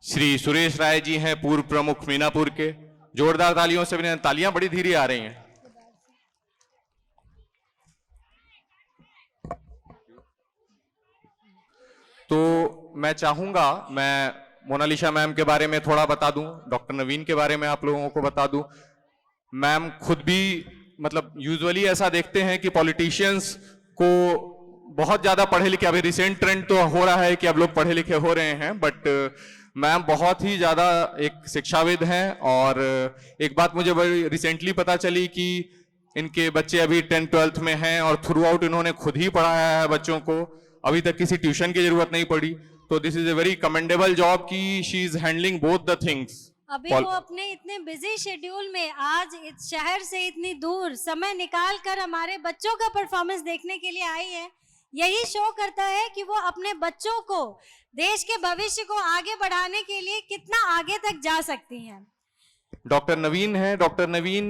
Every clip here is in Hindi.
श्री सुरेश राय जी हैं, पूर्व प्रमुख मीनापुर के। जोरदार तालियों से, तालियां बड़ी धीरे आ रही हैं। तो मैं चाहूंगा मैं मोनालिसा मैम के बारे में थोड़ा बता दूं, डॉक्टर नवीन के बारे में आप लोगों को बता दूं। मैम खुद भी मतलब यूजुअली ऐसा देखते हैं कि पॉलिटिशियंस को बहुत ज्यादा पढ़े लिखे, अभी रिसेंट ट्रेंड तो हो रहा है कि अब लोग पढ़े लिखे हो रहे हैं, बट मैम बहुत ही ज्यादा एक शिक्षाविद हैं। और एक बात मुझे बड़ी रिसेंटली पता चली कि इनके बच्चे अभी 10th 12th में हैं और थ्रू आउट इन्होंने खुद ही पढ़ाया है बच्चों को, अभी तक किसी ट्यूशन की जरूरत नहीं पड़ी। तो this is a very commendable job कि she is handling both the things. अभी वो अपने इतने बिजी शेड्यूल में आज इस शहर से इतनी दूर समय निकाल कर हमारे बच्चों का परफॉर्मेंस देखने के लिए आई है। यही शो करता है कि वो अपने बच्चों को, देश के भविष्य को आगे बढ़ाने के लिए कितना आगे तक जा सकती हैं। डॉक्टर नवीन है। डॉक्टर नवीन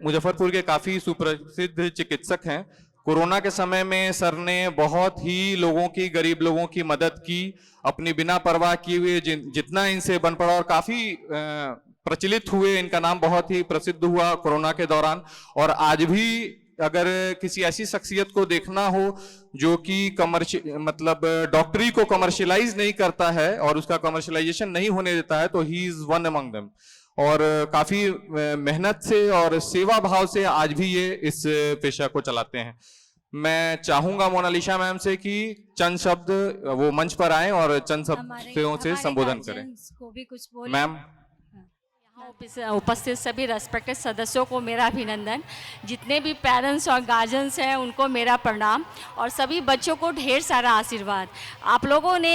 मुजफ्फरपुर के काफी सुप्रसिद्ध चिकित्सक हैं। कोरोना के समय में सर ने बहुत ही लोगों की, गरीब लोगों की मदद की, अपनी बिना परवाह किए हुए जितना इनसे बन पड़ा, और काफी प्रचलित हुए, इनका नाम बहुत ही प्रसिद्ध हुआ कोरोना के दौरान। और आज भी अगर किसी ऐसी शख्सियत को देखना हो जो कि मतलब डॉक्टरी को कमर्शियलाइज नहीं करता है और उसका कमर्शियलाइजेशन नहीं होने देता है, तो he is one among them. और काफी मेहनत से और सेवा भाव से आज भी ये इस पेशा को चलाते हैं। मैं चाहूंगा मोनालिसा मैम से कि चंद शब्द वो मंच पर आए और चंद शब्दों से संबोधन करें। मैम। यहाँ उपस्थित सभी रेस्पेक्टेड सदस्यों को मेरा अभिनंदन, जितने भी पेरेंट्स और गार्जियंस हैं उनको मेरा प्रणाम, और सभी बच्चों को ढेर सारा आशीर्वाद। आप लोगों ने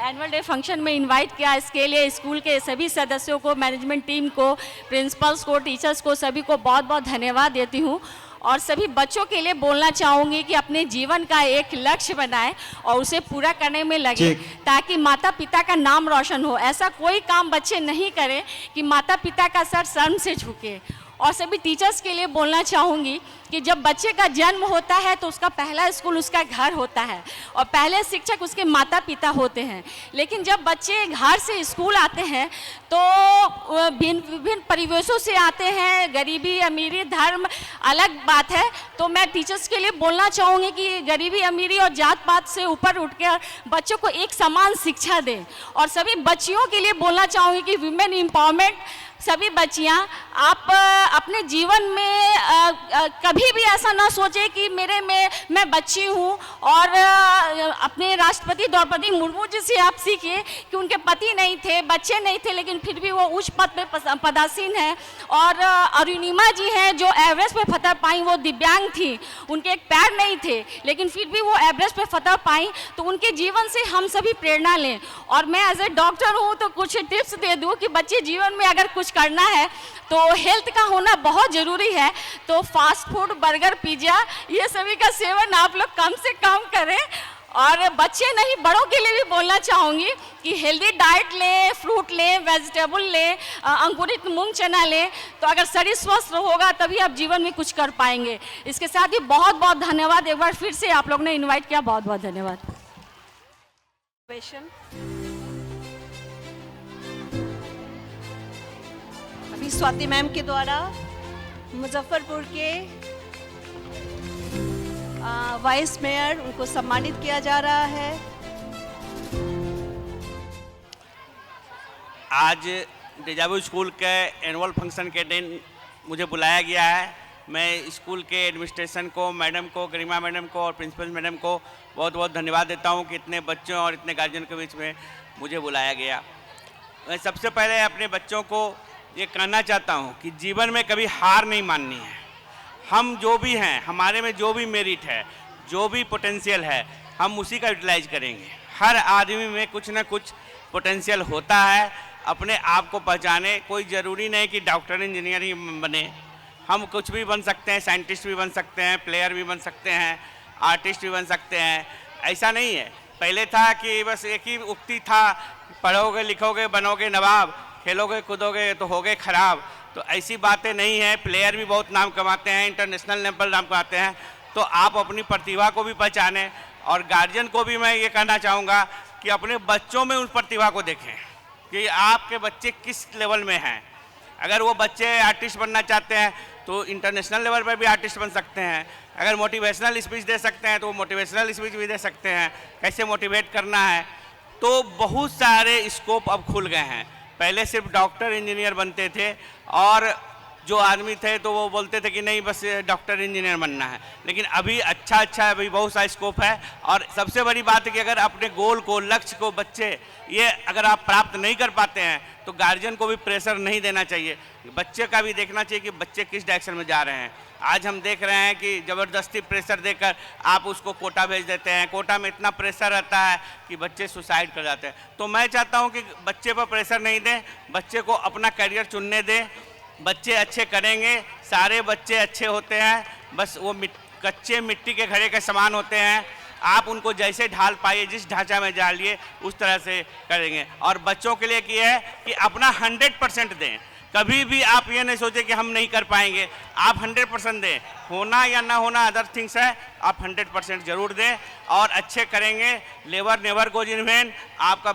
एनुअल डे फंक्शन में इनवाइट किया, इसके लिए स्कूल के सभी सदस्यों को, मैनेजमेंट टीम को, प्रिंसिपल्स को, टीचर्स को, सभी को बहुत बहुत धन्यवाद देती हूँ। और सभी बच्चों के लिए बोलना चाहूँगी कि अपने जीवन का एक लक्ष्य बनाएं और उसे पूरा करने में लगे, ताकि माता पिता का नाम रोशन हो। ऐसा कोई काम बच्चे नहीं करें कि माता पिता का सर शर्म से झुके। और सभी टीचर्स के लिए बोलना चाहूँगी कि जब बच्चे का जन्म होता है तो उसका पहला स्कूल उसका घर होता है और पहले शिक्षक उसके माता पिता होते हैं। लेकिन जब बच्चे घर से स्कूल आते हैं तो विभिन्न परिवेशों से आते हैं, गरीबी अमीरी धर्म अलग बात है। तो मैं टीचर्स के लिए बोलना चाहूँगी कि गरीबी अमीरी और जात पात से ऊपर उठकर बच्चों को एक समान शिक्षा दें। और सभी बच्चियों के लिए बोलना चाहूँगी कि विमेन एम्पावरमेंट, सभी बच्चियां आप अपने जीवन में कभी भी ऐसा ना सोचें कि मैं बच्ची हूं। और अपने राष्ट्रपति द्रौपदी मुर्मू जी से आप सीखिए कि उनके पति नहीं थे, बच्चे नहीं थे, लेकिन फिर भी वो उच्च पद पे पदासीन हैं। और अरुणिमा जी हैं जो एवरेस्ट पे फतह पाई, वो दिव्यांग थी, उनके एक पैर नहीं थे, लेकिन फिर भी वो एवरेस्ट पे फतह पाई। तो उनके जीवन से हम सभी प्रेरणा लें। और मैं एज ए डॉक्टर हूँ तो कुछ टिप्स दे दूँ कि बच्चे जीवन में अगर कुछ करना है तो हेल्थ का होना बहुत ज़रूरी है। तो फास्ट फूड, बर्गर, पिज्ज़ा, ये सभी का सेवन आप लोग कम से कम करें। और बच्चे नहीं, बड़ों के लिए भी बोलना चाहूँगी कि हेल्दी डाइट लें, फ्रूट लें, वेजिटेबल लें, अंकुरित मूंग चना लें। तो अगर शरीर स्वस्थ होगा तभी आप जीवन में कुछ कर पाएंगे। इसके साथ ही बहुत बहुत धन्यवाद, एक बार फिर से आप लोग ने इन्वाइट किया, बहुत बहुत धन्यवाद। अभी स्वाति मैम के द्वारा मुजफ्फरपुर के वाइस मेयर, उनको सम्मानित किया जा रहा है। आज डेजावु स्कूल के एनुअल फंक्शन के दिन मुझे बुलाया गया है। मैं स्कूल के एडमिनिस्ट्रेशन को, मैडम को, गरिमा मैडम को और प्रिंसिपल मैडम को बहुत बहुत धन्यवाद देता हूं कि इतने बच्चों और इतने गार्जियन के बीच में मुझे बुलाया गया। मैं सबसे पहले अपने बच्चों को ये कहना चाहता हूं कि जीवन में कभी हार नहीं माननी है। हम जो भी हैं, हमारे में जो भी मेरिट है, जो भी पोटेंशियल है, हम उसी का यूटिलाइज करेंगे। हर आदमी में कुछ ना कुछ पोटेंशियल होता है, अपने आप को पहचाने। कोई ज़रूरी नहीं कि डॉक्टर इंजीनियर ही बने, हम कुछ भी बन सकते हैं, साइंटिस्ट भी बन सकते हैं, प्लेयर भी बन सकते हैं, आर्टिस्ट भी बन सकते हैं। ऐसा नहीं है। पहले था कि बस एक ही उक्ति था, पढ़ोगे लिखोगे बनोगे नवाब, खेलोगे कूदोगे तो होगे खराब। तो ऐसी बातें नहीं है। प्लेयर भी बहुत नाम कमाते हैं, इंटरनेशनल लेवल पर नाम कमाते हैं। तो आप अपनी प्रतिभा को भी पहचानें। और गार्जियन को भी मैं ये कहना चाहूँगा कि अपने बच्चों में उस प्रतिभा को देखें। कि आपके बच्चे किस लेवल में हैं। अगर वो बच्चे आर्टिस्ट बनना चाहते हैं तो इंटरनेशनल लेवल पर भी आर्टिस्ट बन सकते हैं। अगर मोटिवेशनल स्पीच दे सकते हैं तो वो मोटिवेशनल स्पीच भी दे सकते हैं, कैसे मोटिवेट करना है। तो बहुत सारे स्कोप अब खुल गए हैं। पहले सिर्फ डॉक्टर इंजीनियर बनते थे और जो आदमी थे तो वो बोलते थे कि नहीं बस डॉक्टर इंजीनियर बनना है, लेकिन अभी अच्छा अभी बहुत सा स्कोप है। और सबसे बड़ी बात है कि अगर अपने गोल को, लक्ष्य को बच्चे ये अगर आप प्राप्त नहीं कर पाते हैं तो गार्जियन को भी प्रेशर नहीं देना चाहिए, बच्चे का भी देखना चाहिए कि बच्चे किस डायरेक्शन में जा रहे हैं। आज हम देख रहे हैं कि ज़बरदस्ती प्रेशर देकर आप उसको कोटा भेज देते हैं, कोटा में इतना प्रेशर रहता है कि बच्चे सुसाइड कर जाते हैं। तो मैं चाहता हूं कि बच्चे पर प्रेशर नहीं दें, बच्चे को अपना करियर चुनने दें। बच्चे अच्छे करेंगे, सारे बच्चे अच्छे होते हैं, बस वो कच्चे मिट्टी के घड़े के समान होते हैं। आप उनको जैसे ढाल पाइए, जिस ढांचा में डालिए उस तरह से करेंगे। और बच्चों के लिए ये है कि अपना 100% दें। कभी भी आप ये नहीं सोचें कि हम नहीं कर पाएंगे, आप 100% दें। होना या ना होना अदर थिंग्स है, आप 100% जरूर दें और अच्छे करेंगे। Labour never goes in when, आपका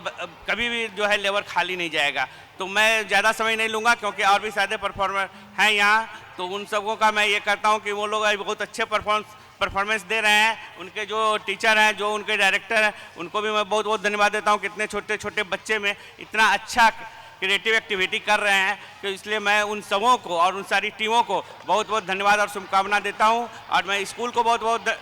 कभी भी जो है लेबर खाली नहीं जाएगा। तो मैं ज़्यादा समय नहीं लूँगा क्योंकि और भी सारे परफॉर्मर हैं यहाँ, तो उन सबों का मैं ये करता हूँ कि वो लोग बहुत अच्छे परफॉर्मेंस दे रहे हैं। उनके जो टीचर हैं, जो उनके डायरेक्टर हैं, उनको भी मैं बहुत बहुत धन्यवाद देता हूँ। कितने छोटे छोटे बच्चे में इतना अच्छा क्रिएटिव एक्टिविटी कर रहे हैं, तो इसलिए मैं उन सबों को और उन सारी टीमों को बहुत बहुत धन्यवाद और शुभकामना देता हूं। और मैं स्कूल को बहुत बहुत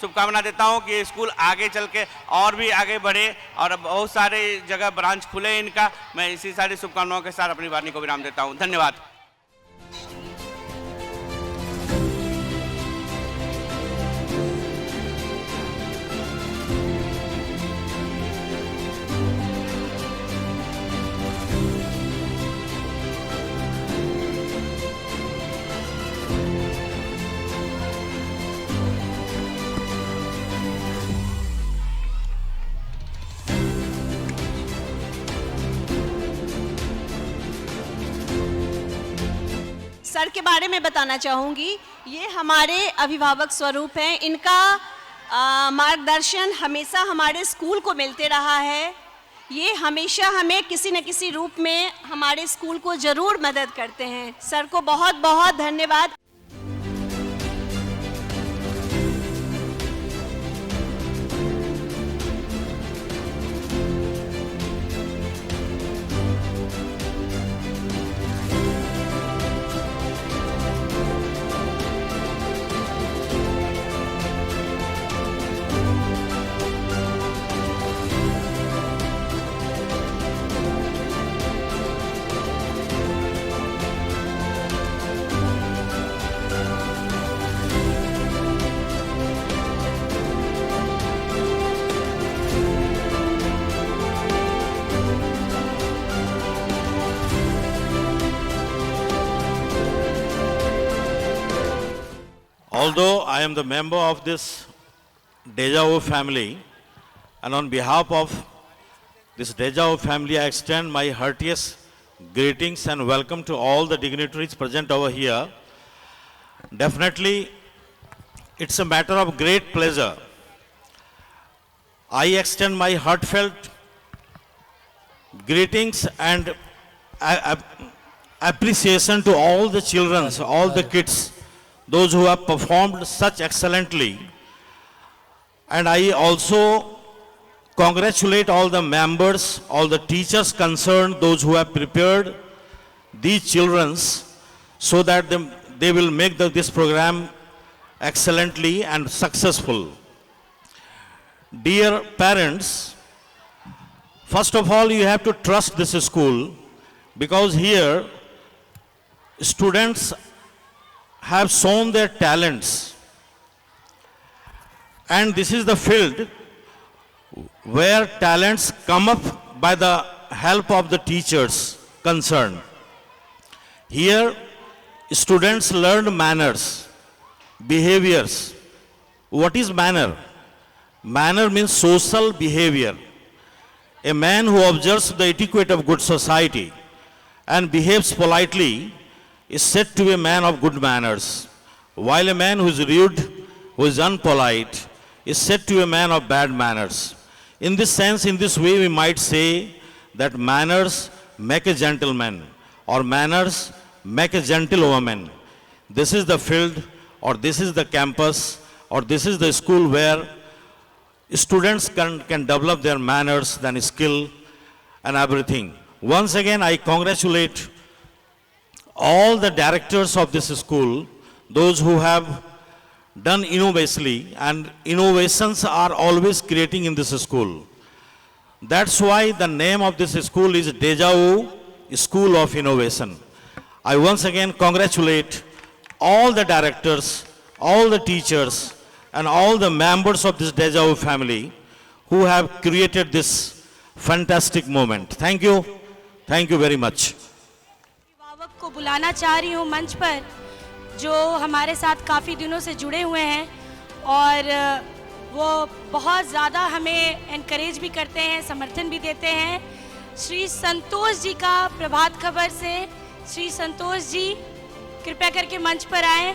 शुभकामना देता हूं कि स्कूल आगे चल के और भी आगे बढ़े और बहुत सारे जगह ब्रांच खुले इनका। मैं इसी सारी शुभकामनाओं के साथ अपनी वाणी को विराम देता हूं। धन्यवाद। सर के बारे में बताना चाहूँगी। ये हमारे अभिभावक स्वरूप हैं। इनका मार्गदर्शन हमेशा हमारे स्कूल को मिलते रहा है। ये हमेशा हमें किसी न किसी रूप में हमारे स्कूल को ज़रूर मदद करते हैं। सर को बहुत बहुत धन्यवाद। Although I am the member of this Deja Vu family, and on behalf of this Deja Vu family, I extend my heartiest greetings and welcome to all the dignitaries present over here. Definitely, it's a matter of great pleasure. I extend my heartfelt greetings and appreciation to all the children, all the kids, those who have performed such excellently. And I also congratulate all the members, all the teachers concerned, those who have prepared these children so that they will make this program excellently and successful. Dear parents, first of all, you have to trust this school, because here students have shown their talents, and this is the field where talents come up by the help of the teachers concerned. Here students learn manners, behaviors. What is manner? Manner means social behavior. A man who observes the etiquette of good society and behaves politely is said to be a man of good manners, while a man who is rude, who is unpolite, is said to be a man of bad manners. In this sense, in this way, we might say that manners make a gentleman, or manners make a gentlewoman. This is the field, or this is the campus, or this is the school where students can develop their manners, then skill and everything. Once again, I congratulate all the directors of this school, those who have done innovatively, and innovations are always creating in this school. That's why the name of this school is Deja Vu School of Innovation. I once again congratulate all the directors, all the teachers, and all the members of this Deja Vu family who have created this fantastic moment. Thank you. Thank you very much. अभिभावक को बुलाना चाह रही हूँ मंच पर, जो हमारे साथ काफ़ी दिनों से जुड़े हुए हैं और वो बहुत ज़्यादा हमें एनकरेज भी करते हैं, समर्थन भी देते हैं। श्री संतोष जी का प्रभात खबर से, श्री संतोष जी कृपया करके मंच पर आएं